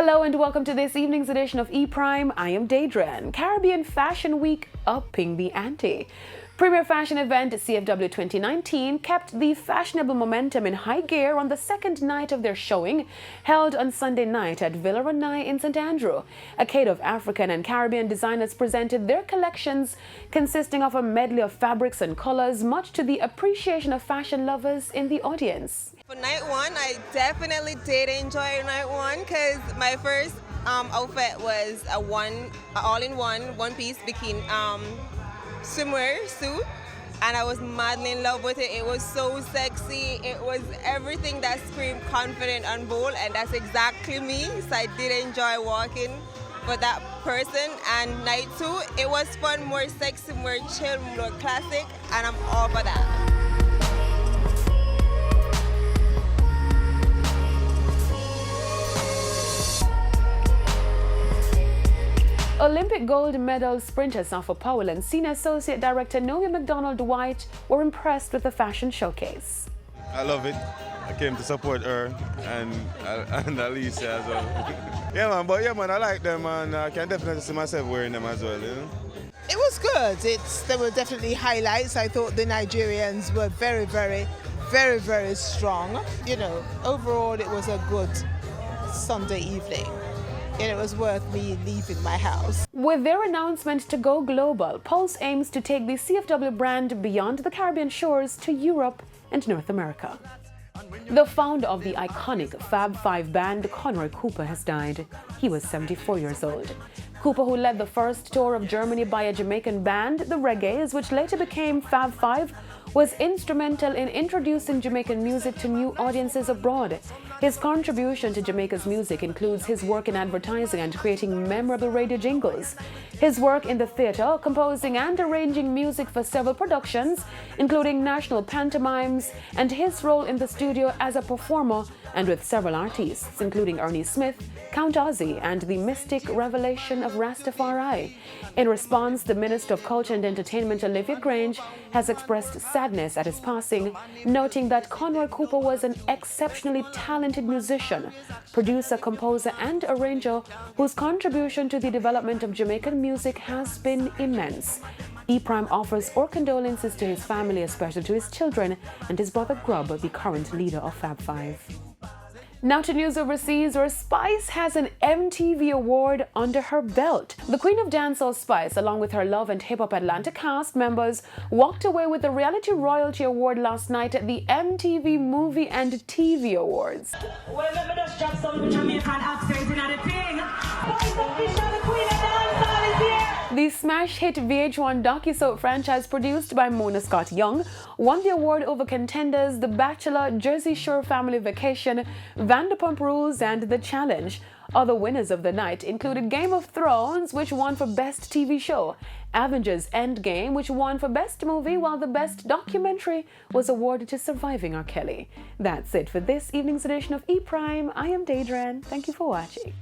Hello and welcome to this evening's edition of E-Prime. I am Daedran. Caribbean Fashion Week upping the ante. Premier fashion event CFW 2019 kept the fashionable momentum in high gear on the second night of their showing, held on Sunday night at Villa Ranai in St. Andrew. A cadre of African and Caribbean designers presented their collections consisting of a medley of fabrics and colors, much to the appreciation of fashion lovers in the audience. For night one, I definitely did enjoy night one because my first outfit was a all-in-one, one-piece bikini swimwear suit, and I was madly in love with it. It was so sexy. It was everything that screamed confident and bold, and that's exactly me. So I did enjoy walking for that person. And night two, it was fun, more sexy, more chill, more classic, and I'm all for that. Olympic gold medal sprinter Safa Powell and Senior Associate Director Noe McDonald Dwight were impressed with the fashion showcase. I love it. I came to support her and Alicia as well. yeah man, I like them and I can definitely see myself wearing them as well. You know? It was good. There were definitely highlights. I thought the Nigerians were very, very strong. You know, overall it was a good Sunday evening. And it was worth me leaving my house. With their announcement to go global, Pulse aims to take the CFW brand beyond the Caribbean shores to Europe and North America. The founder of the iconic Fab Five band, Conroy Cooper, has died. He was 74 years old. Cooper, who led the first tour of Germany by a Jamaican band, the Reggaes, which later became Fab Five, was instrumental in introducing Jamaican music to new audiences abroad. His contribution to Jamaica's music includes his work in advertising and creating memorable radio jingles, his work in the theatre, composing and arranging music for several productions, including national pantomimes, and his role in the studio as a performer and with several artists, including Ernie Smith, Count Ozzy, and the mystic revelation of Rastafari. In response, the Minister of Culture and Entertainment, Olivia Grange, has expressed sadness at his passing, noting that Conroy Cooper was an exceptionally talented musician, producer, composer, and arranger whose contribution to the development of Jamaican music has been immense. E-Prime offers our condolences to his family, especially to his children, and his brother Grub, the current leader of Fab Five. Now to news overseas, where Spice has an MTV award under her belt. The Queen of Dancehall Spice, along with her Love and Hip Hop Atlanta cast members, walked away with the Reality Royalty Award last night at the MTV Movie and TV Awards. Well, let me just drop some Jamaican accent in the thing. Spice official, the Queen of Dancehall is here. The smash hit VH1 docu-soap franchise produced by Mona Scott Young won the award over contenders The Bachelor, Jersey Shore Family Vacation, Vanderpump Rules, and The Challenge. Other winners of the night included Game of Thrones, which won for Best TV Show, Avengers Endgame, which won for Best Movie, while the Best Documentary was awarded to Surviving R. Kelly. That's it for this evening's edition of E-Prime. I am Daedran. Thank you for watching.